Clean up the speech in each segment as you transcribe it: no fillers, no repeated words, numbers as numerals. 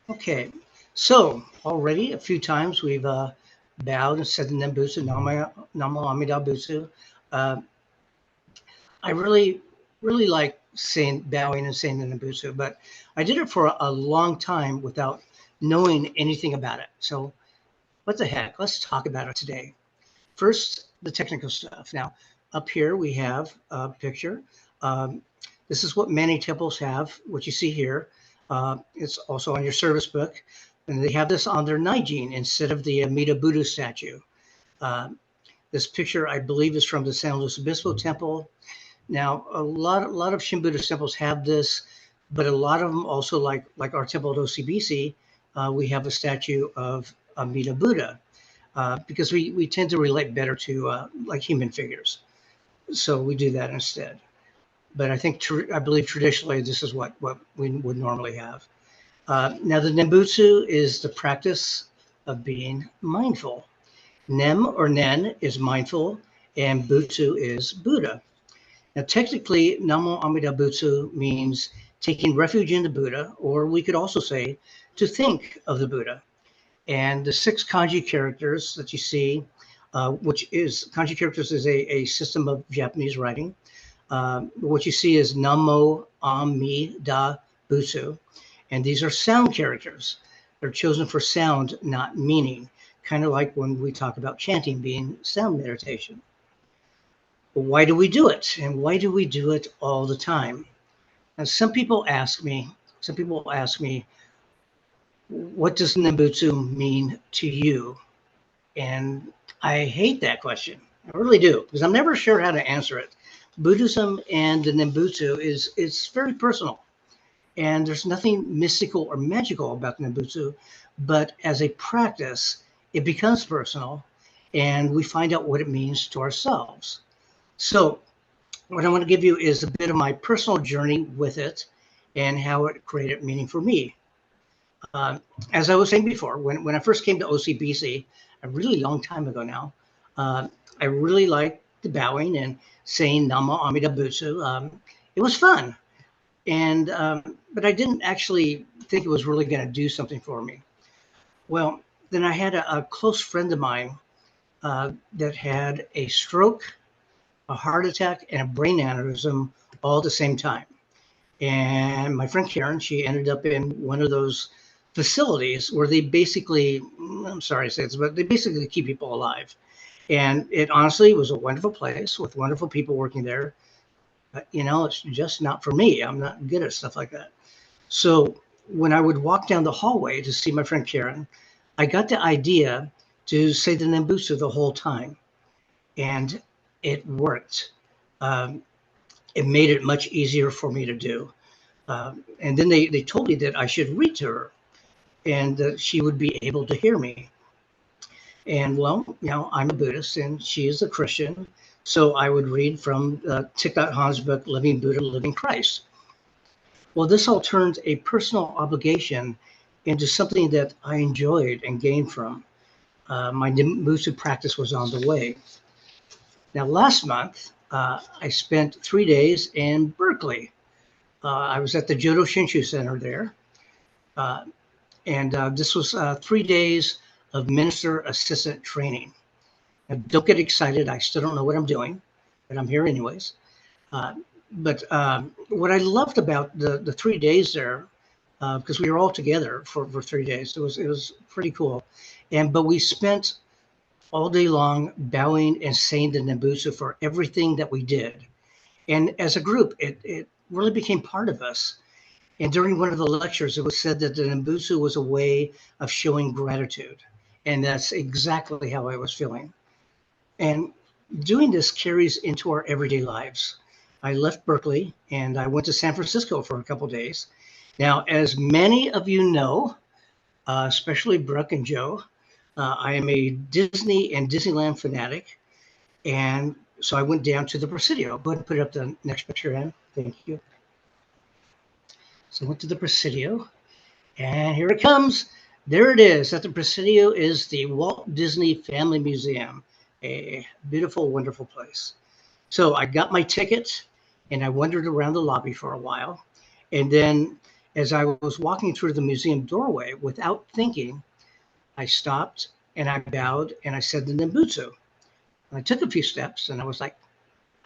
Okay, so already a few times we've bowed and said the Nembutsu, Namo Amida Butsu. Uh, I really like saying bowing and saying the Nembutsu, but I did it for a long time without knowing anything about it. So what the heck? Let's talk about it today. First, the technical stuff. Now, up here we have a picture. Um, this is what many temples have, what you see here. It's also on your service book. And they have this on their Naijin instead of the Amida Buddha statue. Uh, this picture, I believe, is from the San Luis Obispo Temple. Now, a lot of Shin Buddhist temples have this, but a lot of them also, like our temple at OCBC, we have a statue of Amida Buddha because we tend to relate better to like human figures. So we do that instead. But I believe traditionally this is what we would normally have. Now the Nembutsu is the practice of being mindful. Nem or Nen is mindful, and Butsu is Buddha. Now technically, Namo Amida Butsu means taking refuge in the Buddha, or we could also say to think of the Buddha. And the six kanji characters that you see, which is kanji characters is a system of Japanese writing. What you see is Namo Amida Butsu, and these are sound characters. They're chosen for sound, not meaning. Kind of like when we talk about chanting being sound meditation. But why do we do it? And why do we do it all the time? And some people ask me, what does Nembutsu mean to you? And I hate that question. I really do, because I'm never sure how to answer it. Buddhism and the Nembutsu is very personal, and there's nothing mystical or magical about Nembutsu, but as a practice, it becomes personal, and we find out what it means to ourselves. So, what I want to give you is a bit of my personal journey with it and how it created meaning for me. Uh, as I was saying before, when I first came to OCBC, a really long time ago now, uh, I really liked the bowing and saying Nama Amida Butsu. It was fun, and but I didn't actually think it was really going to do something for me. Well, then I had a close friend of mine that had a stroke, a heart attack, and a brain aneurysm all at the same time. And my friend Karen, she ended up in one of those facilities where they basically, I'm sorry to say this, but they basically keep people alive. And it honestly was a wonderful place with wonderful people working there. But, it's just not for me. I'm not good at stuff like that. So when I would walk down the hallway to see my friend Karen, I got the idea to say the Nembutsu the whole time. And it worked. Um, it made it much easier for me to do. And then they told me that I should read to her and that she would be able to hear me. And well, I'm a Buddhist and she is a Christian. So I would read from Thich Nhat Hanh's book, Living Buddha, Living Christ. Well, this all turned a personal obligation into something that I enjoyed and gained from. My Nembutsu practice was on the way. Now, last month, I spent 3 days in Berkeley. I was at the Jodo Shinshu Center there. Uh, and this was 3 days of minister assistant training. Now, don't get excited. I still don't know what I'm doing, but I'm here anyways. But what I loved about the 3 days there, because we were all together for 3 days, it was pretty cool. But we spent all day long bowing and saying the Nembutsu for everything that we did. And as a group, it really became part of us. And during one of the lectures, it was said that the Nembutsu was a way of showing gratitude. And that's exactly how I was feeling. And doing this carries into our everyday lives. I left Berkeley and I went to San Francisco for a couple of days. Now, as many of you know, especially Brooke and Joe, I am a Disney and Disneyland fanatic. And so I went down to the Presidio. Go ahead and put up the next picture, Ann. Thank you. So I went to the Presidio, and here it comes. There it is. At the Presidio is the Walt Disney Family Museum, a beautiful, wonderful place. So I got my ticket, and I wandered around the lobby for a while. And then As I was walking through the museum doorway, without thinking, I stopped and I bowed and I said the Nembutsu. And I took a few steps and I was like,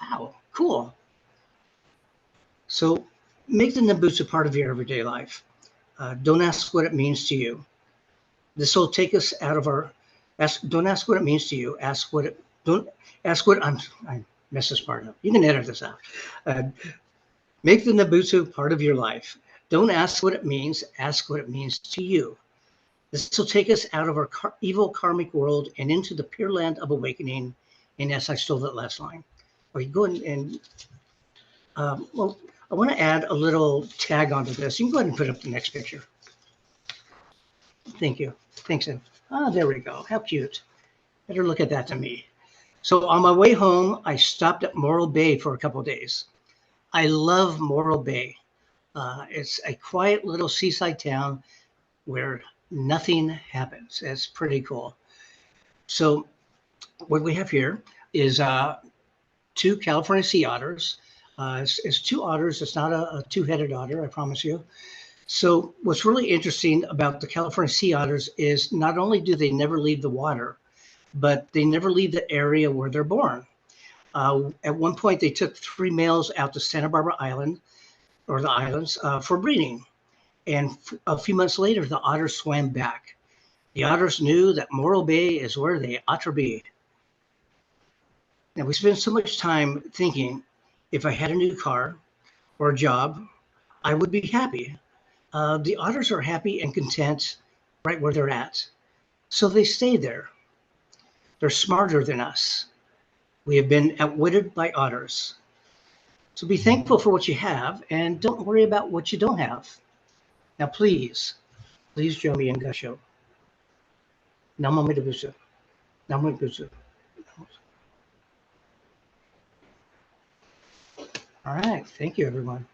wow, cool. So make the Nembutsu part of your everyday life. Don't ask what it means to you. This will take us out of our. Don't ask what it means to you. Ask what it. Don't ask what I messed this part up. You can edit this out. Uh, make the Nembutsu part of your life. Don't ask what it means. Ask what it means to you. This will take us out of our evil karmic world and into the pure land of awakening. And yes, I stole that last line. Or you go and well, I want to add a little tag onto this. You can go ahead and put up the next picture. Thank you. Thanks, Ed. Ah, there we go. How cute. Better look at that to me. So on my way home, I stopped at Morro Bay for a couple of days. I love Morro Bay. It's a quiet little seaside town where nothing happens. It's pretty cool. So what we have here is two California sea otters. It's two otters. It's not a two-headed otter, I promise you. So what's really interesting about the California sea otters is not only do they never leave the water, but they never leave the area where they're born. At one point, they took three males out to Santa Barbara Island, or the islands, for breeding. And a few months later, the otters swam back. The otters knew that Morro Bay is where they ought to be. Now, we spend so much time thinking, if I had a new car or a job, I would be happy. The otters are happy and content right where they're at. So they stay there. They're smarter than us. We have been outwitted by otters. So be thankful for what you have and don't worry about what you don't have. Now, please join me in Gasho. Namo Busu. Namo Busu. All right. Thank you, everyone.